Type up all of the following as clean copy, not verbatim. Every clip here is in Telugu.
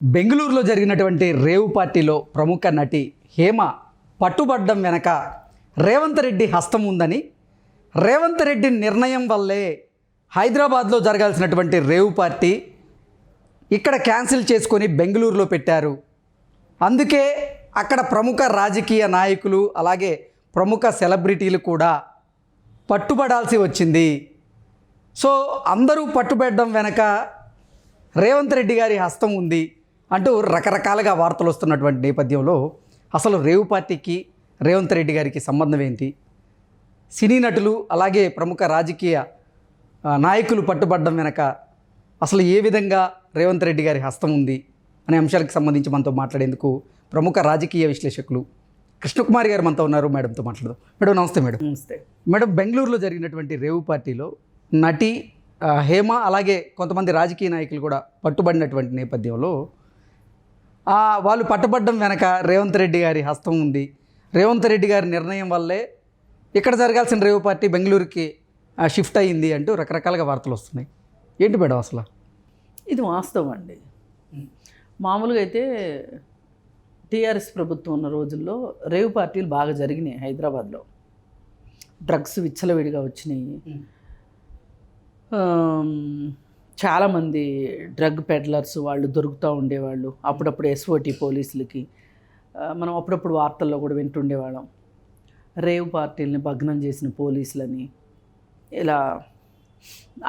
బెంగళూరులో జరిగినటువంటి రేవు పార్టీలో ప్రముఖ నటి హేమ పట్టుబడ్డం వెనక రేవంత్ రెడ్డి హస్తం ఉందని, రేవంత్ రెడ్డి నిర్ణయం వల్లే హైదరాబాద్లో జరగాల్సినటువంటి రేవు పార్టీ ఇక్కడ క్యాన్సిల్ చేసుకొని బెంగళూరులో పెట్టారు. అందుకే అక్కడ ప్రముఖ రాజకీయ నాయకులు అలాగే ప్రముఖ సెలబ్రిటీలు కూడా పట్టుబడాల్సి వచ్చింది. సో అందరూ పట్టుబడడం వెనక రేవంత్ రెడ్డి గారి హస్తం ఉంది అంటూ రకరకాలుగా వార్తలు వస్తున్నటువంటి నేపథ్యంలో అసలు రేవు పార్టీకి రేవంత్ రెడ్డి గారికి సంబంధం ఏంటి, సినీ నటులు అలాగే ప్రముఖ రాజకీయ నాయకులు పట్టుబడడం వెనక అసలు ఏ విధంగా రేవంత్ రెడ్డి గారి హస్తం ఉంది అనే అంశాలకు సంబంధించి మనతో మాట్లాడేందుకు ప్రముఖ రాజకీయ విశ్లేషకులు కృష్ణకుమారి గారు మనతో ఉన్నారు. మేడంతో మాట్లాడదాం. మేడం నమస్తే. మేడం నమస్తే. మేడం, బెంగళూరులో జరిగినటువంటి రేవు పార్టీలో నటి హేమ అలాగే కొంతమంది రాజకీయ నాయకులు కూడా పట్టుబడినటువంటి నేపథ్యంలో వాళ్ళు పట్టుబడడం వెనక రేవంత్ రెడ్డి గారి హస్తం ఉంది. రేవంత్ రెడ్డి గారి నిర్ణయం వల్లే ఇక్కడ జరగాల్సిన రేవు పార్టీ బెంగళూరుకి షిఫ్ట్ అయ్యింది అంటూ రకరకాలుగా వార్తలు వస్తున్నాయి. ఏంటి మేడం అసలు? ఇది వాస్తవం అండి. మామూలుగా అయితే టీఆర్ఎస్ ప్రభుత్వం ఉన్న రోజుల్లో రేవు పార్టీలు బాగా జరిగినాయి. హైదరాబాద్లో డ్రగ్స్ విచ్చలవిడిగా వచ్చినాయి. చాలామంది డ్రగ్ పెడ్లర్స్ వాళ్ళు దొరుకుతూ ఉండేవాళ్ళు. అప్పుడప్పుడు ఎస్ఓటి పోలీసులకి మనం అప్పుడప్పుడు వార్తల్లో కూడా వింటుండేవాళ్ళం. రేవ్ పార్టీలని భగ్నం చేసిన పోలీసులని, ఇలా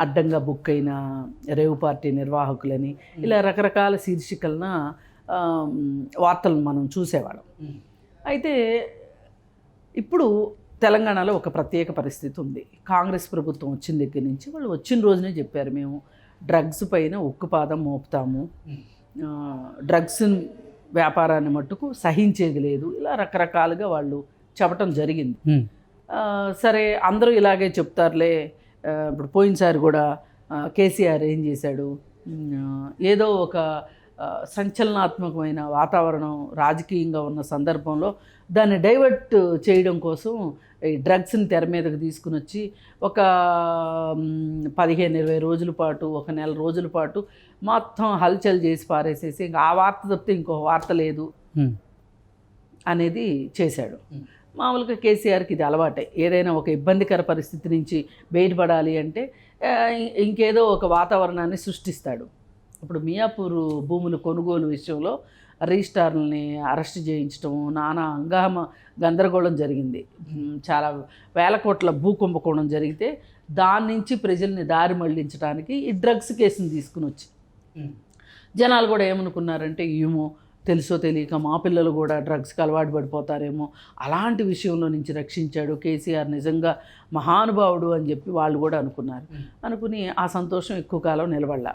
అడ్డంగా బుక్ అయిన రేవ్ పార్టీ నిర్వాహకులని, ఇలా రకరకాల శీర్షికలన వార్తలను మనం చూసేవాళ్ళం. అయితే ఇప్పుడు తెలంగాణలో ఒక ప్రత్యేక పరిస్థితి ఉంది. కాంగ్రెస్ ప్రభుత్వం వచ్చిన దగ్గర నుంచి వాళ్ళు వచ్చిన రోజునే చెప్పారు, మేము డ్రగ్స్ పైన ఉక్కుపాదం మోపుతాము, డ్రగ్స్ వ్యాపారాన్ని మట్టుకు సహించేది లేదు, ఇలా రకరకాలుగా వాళ్ళు చెప్పటం జరిగింది. సరే అందరూ ఇలాగే చెప్తారులే. ఇప్పుడు పోయినసారి కూడా కేసీఆర్ ఏం చేశాడు, ఏదో ఒక సంచలనాత్మకమైన వాతావరణం రాజకీయంగా ఉన్న సందర్భంలో దాన్ని డైవర్ట్ చేయడం కోసం ఈ డ్రగ్స్ని తెర మీదకి తీసుకుని వచ్చి ఒక 15-20 రోజుల పాటు, ఒక నెల రోజుల పాటు మొత్తం హల్చల్ చేసి పారేసేసి ఇంకా ఆ వార్త తప్పితే ఇంకో వార్త లేదు అనేది చేశాడు. మామూలుగా కేసీఆర్కి ఇది అలవాటే. ఏదైనా ఒక ఇబ్బందికర పరిస్థితి నుంచి బయటపడాలి అంటే ఇంకేదో ఒక వాతావరణాన్ని సృష్టిస్తాడు. ఇప్పుడు మియాపూర్ భూముల కొనుగోలు విషయంలో రిజిస్ట్రార్లని అరెస్ట్ చేయించడం, నానా హంగామా గందరగోళం జరిగింది. చాలా వేల కోట్ల భూ కుంభకోణం జరిగితే దాని నుంచి ప్రజల్ని దారి మళ్లించడానికి ఈ డ్రగ్స్ కేసుని తీసుకుని వచ్చి జనాలు కూడా ఏమనుకున్నారంటే, ఏమో తెలుసో తెలియక మా పిల్లలు కూడా డ్రగ్స్కి అలవాటు పడిపోతారేమో, అలాంటి విషయంలో నుంచి రక్షించాడు కేసీఆర్, నిజంగా మహానుభావుడు అని చెప్పి వాళ్ళు కూడా అనుకున్నారు. అనుకుని ఆ సంతోషం ఎక్కువ కాలం నిలబడలా.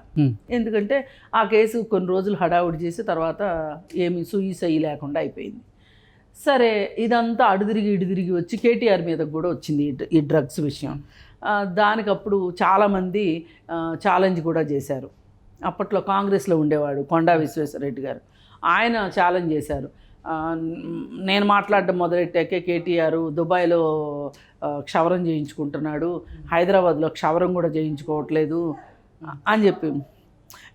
ఎందుకంటే ఆ కేసు కొన్ని రోజులు హడావుడి చేసి తర్వాత ఏమి సూయి లేకుండా అయిపోయింది. సరే ఇదంతా ఇడిదిరిగి వచ్చి కేటీఆర్ మీద కూడా వచ్చింది ఈ డ్రగ్స్ విషయం. దానికప్పుడు చాలామంది ఛాలెంజ్ కూడా చేశారు. అప్పట్లో కాంగ్రెస్లో ఉండేవాడు కొండా విశ్వేశ్వరరెడ్డి గారు, ఆయన ఛాలెంజ్ చేశారు. నేను మాట్లాడడం మొదలెట్టాకే కేటీఆర్ దుబాయ్లో క్షవరం చేయించుకుంటున్నాడు, హైదరాబాద్లో క్షవరం కూడా చేయించుకోవట్లేదు అని చెప్పి,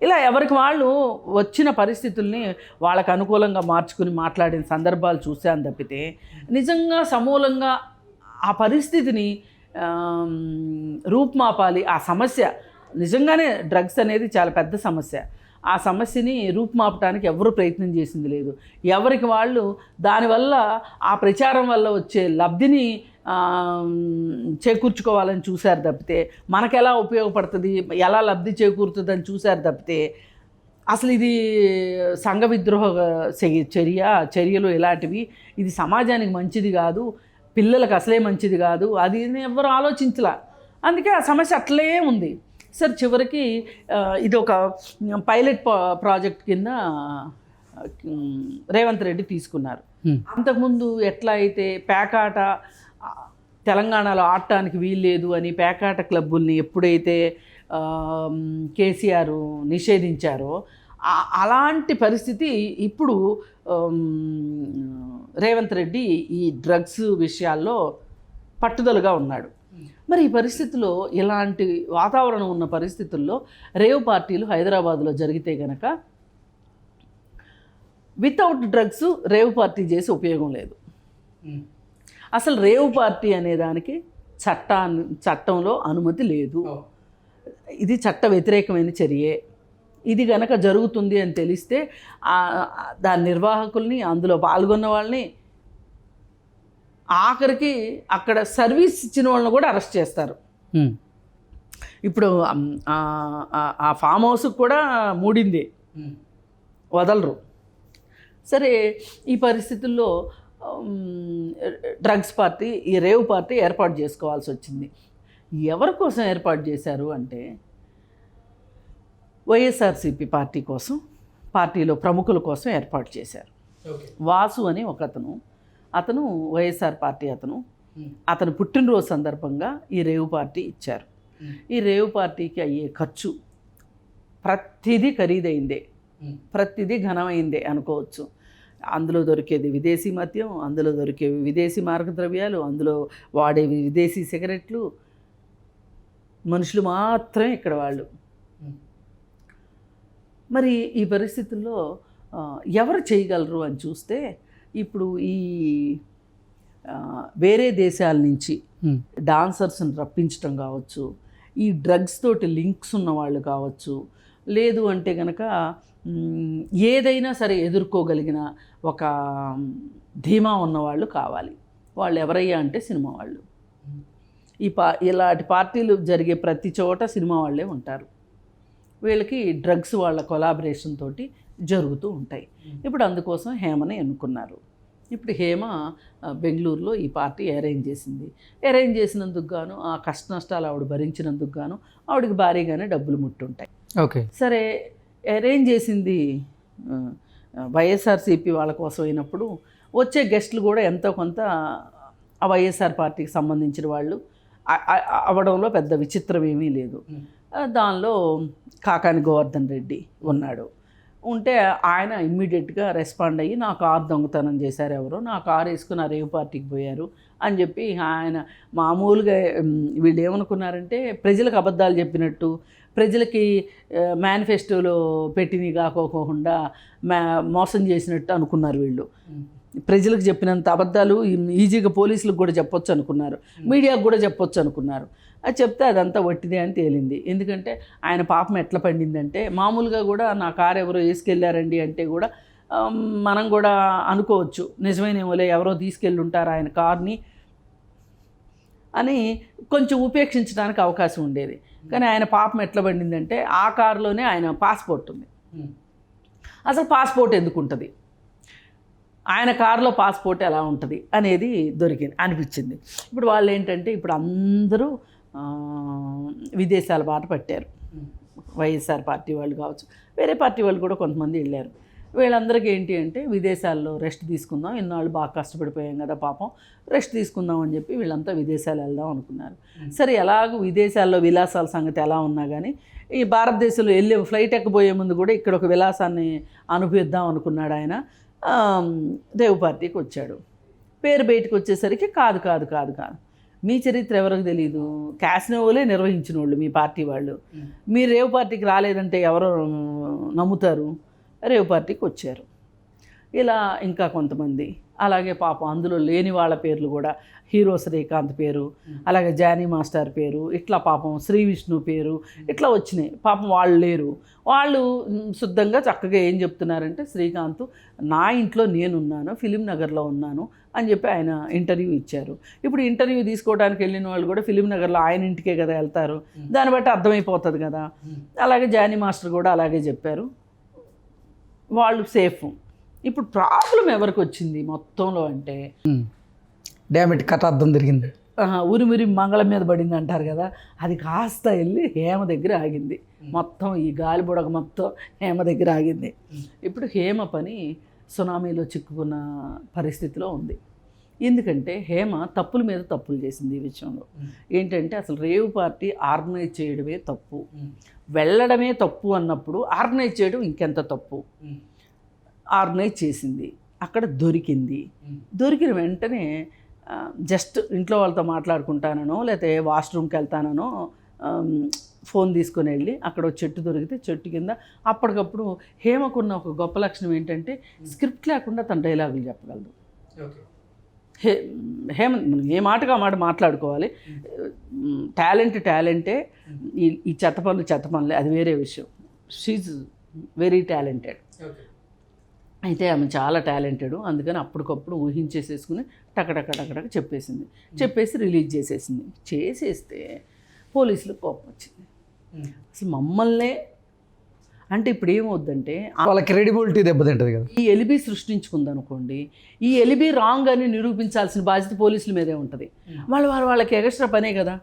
ఇలా ఎవరికి వాళ్ళు వచ్చిన పరిస్థితుల్ని వాళ్ళకు అనుకూలంగా మార్చుకుని మాట్లాడిన సందర్భాలు చూశాను తప్పితే నిజంగా సమూలంగా ఆ పరిస్థితిని రూపుమాపాలి. ఆ సమస్య నిజంగానే డ్రగ్స్ అనేది చాలా పెద్ద సమస్య. ఆ సమస్యని రూపుమాపటానికి ఎవరు ప్రయత్నం చేసింది లేదు. ఎవరికి వాళ్ళు దానివల్ల ఆ ప్రచారం వల్ల వచ్చే లబ్ధిని చేకూర్చుకోవాలని చూశారు తప్పితే, మనకెలా ఉపయోగపడుతుంది, ఎలా లబ్ధి చేకూరుతుందని చూశారు తప్పితే, అసలు ఇది సంఘ విద్రోహ చర్యలు ఇలాంటివి, ఇది సమాజానికి మంచిది కాదు, పిల్లలకు అసలే మంచిది కాదు, అది ఎవరు ఆలోచించలా. అందుకే ఆ సమస్య అట్లే ఉంది. సార్ చివరికి ఇది ఒక పైలట్ ప్రాజెక్ట్ కింద రేవంత్ రెడ్డి తీసుకున్నారు. అంతకుముందు ఎట్లా అయితే పేకాట తెలంగాణలో ఆడటానికి వీల్లేదు అని పేకాట క్లబ్బుల్ని ఎప్పుడైతే కేసీఆర్ నిషేధించారో అలాంటి పరిస్థితి ఇప్పుడు రేవంత్ రెడ్డి ఈ డ్రగ్స్ విషయాల్లో పట్టుదలగా ఉన్నాడు. మరి ఈ పరిస్థితుల్లో, ఇలాంటి వాతావరణం ఉన్న పరిస్థితుల్లో రేవ్ పార్టీలు హైదరాబాద్లో జరిగితే గనక వితౌట్ డ్రగ్స్ రేవ్ పార్టీ చేసి ఉపయోగం లేదు. అసలు రేవ్ పార్టీ అనే దానికి చట్టంలో అనుమతి లేదు. ఇది చట్ట వ్యతిరేకమైన చర్యే. ఇది గనక జరుగుతుంది అని తెలిస్తే దాని నిర్వాహకుల్ని, అందులో పాల్గొన్న వాళ్ళని, ఆఖరికి అక్కడ సర్వీస్ ఇచ్చిన వాళ్ళని కూడా అరెస్ట్ చేస్తారు. ఇప్పుడు ఆ ఫామ్ హౌస్కి కూడా మూడింది, వదలరు. సరే, ఈ పరిస్థితుల్లో డ్రగ్స్ పార్టీ, ఈ రేవ్ పార్టీ ఏర్పాటు చేసుకోవాల్సి వచ్చింది. ఎవరి కోసం ఏర్పాటు చేశారు అంటే వైఎస్ఆర్సీపీ పార్టీ కోసం, పార్టీలో ప్రముఖుల కోసం ఏర్పాటు చేశారు. వాసు అని ఒక అతను వైఎస్ఆర్ పార్టీ అతను పుట్టినరోజు సందర్భంగా ఈ రేవ్ పార్టీ ఇచ్చారు. ఈ రేవ్ పార్టీకి అయ్యే ఖర్చు ప్రతిదీ ఖరీదైందే, ప్రతిదీ ఘనమైందే అనుకోవచ్చు. అందులో దొరికేది విదేశీ మద్యం, అందులో దొరికే విదేశీ మార్గద్రవ్యాలు, అందులో వాడే విదేశీ సిగరెట్లు, మనుషులు మాత్రమే ఇక్కడ వాళ్ళు. మరి ఈ పరిస్థితుల్లో ఎవరు చేయగలరు అని చూస్తే, ఇప్పుడు ఈ వేరే దేశాల నుంచి డాన్సర్స్ని రప్పించడం కావచ్చు, ఈ డ్రగ్స్ తోటి లింక్స్ ఉన్న వాళ్ళు కావచ్చు, లేదు అంటే కనుక ఏదైనా సరే ఎదుర్కోగలిగిన ఒక ధీమా ఉన్నవాళ్ళు కావాలి. వాళ్ళు ఎవరయ్యా అంటే సినిమా వాళ్ళు. ఇలాంటి పార్టీలు జరిగే ప్రతి చోట సినిమా వాళ్ళే ఉంటారు. వీళ్ళకి డ్రగ్స్ వాళ్ళ కొలాబరేషన్ తోటి జరుగుతూ ఉంటాయి. ఇప్పుడు అందుకోసం హేమని ఎన్నుకున్నారు. ఇప్పుడు హేమ బెంగళూరులో ఈ పార్టీ అరేంజ్ చేసింది. అరేంజ్ చేసినందుకు గాను, ఆ కష్ట నష్టాలు ఆవిడ భరించినందుకు గాను ఆవిడకి భారీగానే డబ్బులు ముట్టుంటాయి. ఓకే, సరే, అరేంజ్ చేసింది వైఎస్ఆర్సీపీ వాళ్ళ కోసం అయినప్పుడు వచ్చే గెస్టులు కూడా ఎంతో కొంత ఆ వైఎస్ఆర్ పార్టీకి సంబంధించిన వాళ్ళు అవడంలో పెద్ద విచిత్రం ఏమీ లేదు. దానిలో కాకాని గోవర్ధన్ రెడ్డి ఉన్నాడు. ఉంటే ఆయన ఇమ్మీడియట్గా రెస్పాండ్ అయ్యి, నా కారు దొంగతనం చేశారు ఎవరో, నా కారు వేసుకుని ఆ రేవ్ పార్టీకి పోయారు అని చెప్పి ఆయన మామూలుగా వీళ్ళు ఏమనుకున్నారంటే ప్రజలకు అబద్ధాలు చెప్పినట్టు, ప్రజలకి మేనిఫెస్టోలో పెట్టినవి కాకోకుండా మోసం చేసినట్టు అనుకున్నారు వీళ్ళు. ప్రజలకు చెప్పినంత అబద్ధాలు ఈజీగా పోలీసులకు కూడా చెప్పొచ్చు అనుకున్నారు, మీడియాకు కూడా చెప్పొచ్చు అనుకున్నారు. అది చెప్తే అదంతా వట్టిదే అని తేలింది. ఎందుకంటే ఆయన పాపం ఎట్లా పండిందంటే, మామూలుగా కూడా నా కారు ఎవరో వేసుకెళ్ళారండి అంటే కూడా మనం కూడా అనుకోవచ్చు, నిజమేనేమోలే, ఎవరో తీసుకెళ్ళి ఉంటారు ఆయన కార్ని అని కొంచెం ఉపేక్షించడానికి అవకాశం ఉండేది. కానీ ఆయన పాపం ఎట్లా పండిందంటే, ఆ కారులోనే ఆయన పాస్పోర్ట్ ఉంది. అసలు పాస్పోర్ట్ ఎందుకు ఉంటుంది, ఆయన కారులో పాస్పోర్ట్ ఎలా ఉంటుంది అనేది అనిపించింది. ఇప్పుడు వాళ్ళు ఏంటంటే, ఇప్పుడు అందరూ విదేశాల బాట పట్టారు. వైఎస్ఆర్ పార్టీ వాళ్ళు కావచ్చు, వేరే పార్టీ వాళ్ళు కూడా కొంతమంది వెళ్ళారు. వీళ్ళందరికీ ఏంటి అంటే, విదేశాల్లో రెస్ట్ తీసుకుందాం, ఇన్నాళ్ళు బాగా కష్టపడిపోయాం కదా పాపం, రెస్ట్ తీసుకుందాం అని చెప్పి వీళ్ళంతా విదేశాలు వెళ్దాం అనుకున్నారు. సరే, ఎలాగో విదేశాల్లో విలాసాల సంగతి ఎలా ఉన్నా కానీ ఈ భారతదేశంలో వెళ్ళే ఫ్లైట్ ఎక్కబోయే ముందు కూడా ఇక్కడ ఒక విలాసాన్ని అనుభవిద్దాం అనుకున్నాడు ఆయన. రేవ్ పార్టీకి వచ్చాడు. పేరు బయటకు వచ్చేసరికి కాదు కాదు కాదు కాదు మీ చరిత్ర ఎవరికి తెలియదు, క్యాసినోలే నిర్వహించిన వాళ్ళు మీ పార్టీ వాళ్ళు, మీరు రేవ్ పార్టీకి రాలేదంటే ఎవరు నమ్ముతారు, రేవ్ పార్టీకి వచ్చారు. ఇలా ఇంకా కొంతమంది, అలాగే పాపం అందులో లేని వాళ్ళ పేర్లు కూడా, హీరో శ్రీకాంత్ పేరు, అలాగే జానీ మాస్టర్ పేరు, ఇట్లా పాపం శ్రీ విష్ణు పేరు, ఇట్లా వచ్చినాయి. పాపం వాళ్ళు లేరు. వాళ్ళు శుద్ధంగా చక్కగా ఏం చెప్తున్నారంటే, శ్రీకాంత్ నా ఇంట్లో నేనున్నాను, ఫిలిం నగర్లో ఉన్నాను అని చెప్పి ఆయన ఇంటర్వ్యూ ఇచ్చారు. ఇప్పుడు ఇంటర్వ్యూ తీసుకోవడానికి వెళ్ళిన వాళ్ళు కూడా ఫిలిం నగర్లో ఆయన ఇంటికే కదా వెళ్తారు, దాన్ని బట్టి అర్థమైపోతుంది కదా. అలాగే జానీ మాస్టర్ కూడా అలాగే చెప్పారు, వాళ్ళు సేఫ్. ఇప్పుడు ప్రాబ్లం ఎవరికి వచ్చింది మొత్తంలో అంటే, డ్యామిట్ కథ అర్థం తిరిగింది, ఉరిమిరి మంగళం మీద పడింది అంటారు కదా, అది కాస్త వెళ్ళి హేమ దగ్గర ఆగింది. మొత్తం ఈ గాలి బుడగ మొత్తం హేమ దగ్గర ఆగింది. ఇప్పుడు హేమ పని సునామీలో చిక్కుకున్న పరిస్థితిలో ఉంది. ఎందుకంటే హేమ తప్పుల మీద తప్పులు చేసింది ఈ విషయంలో. ఏంటంటే, అసలు రేవ్ పార్టీ ఆర్గనైజ్ చేయడమే తప్పు, వెళ్ళడమే తప్పు అన్నప్పుడు ఆర్గనైజ్ చేయడం ఇంకెంత తప్పు. ఆర్గనైజ్ చేసింది, అక్కడ దొరికింది. దొరికిన వెంటనే జస్ట్ ఇంట్లో వాళ్ళతో మాట్లాడుకుంటానో లేకపోతే వాష్రూమ్కి వెళ్తానో ఫోన్ తీసుకొని వెళ్ళి అక్కడ ఒక చెట్టు దొరికితే చెట్టు కింద అప్పటికప్పుడు హేమకున్న ఒక గొప్ప లక్షణం ఏంటంటే స్క్రిప్ట్ లేకుండా తన డైలాగులు చెప్పగలదు. హేమంత్ మనం ఏ మాటగా మాట మాట్లాడుకోవాలి. టాలెంటే ఈ చెత్త పనులే, అది వేరే విషయం. She's very talented. అయితే ఆమె చాలా టాలెంటెడ్. అందుకని అప్పటికప్పుడు ఊహించేసేసుకుని టకటక చెప్పేసి రిలీజ్ చేసేస్తే పోలీసులకు కోపం వచ్చింది. అసలు మమ్మల్నే అంటే ఇప్పుడు ఏమవుద్దంటే వాళ్ళ క్రెడిబిలిటీ దెబ్బతింటుంది కదా. ఈ ఎలిబి సృష్టించుకుందనుకోండి, ఈ ఎలిబి రాంగ్ అని నిరూపించాల్సిన బాధ్యత పోలీసుల మీదే ఉంటుంది. వాళ్ళకి ఎక్స్ట్రా పనే కదా.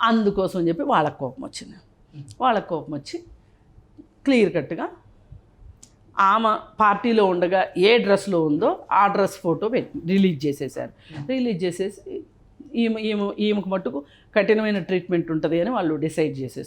అందుకోసం చెప్పి వాళ్ళకి కోపం వచ్చి క్లియర్ కట్గా ఆమె పార్టీలో ఉండగా ఏ డ్రెస్లో ఉందో ఆ డ్రెస్ ఫోటో రిలీజ్ చేసేసి ఈమెకు మట్టుకు కఠినమైన ట్రీట్మెంట్ ఉంటుంది అని వాళ్ళు డిసైడ్ చేసేసుకున్నారు.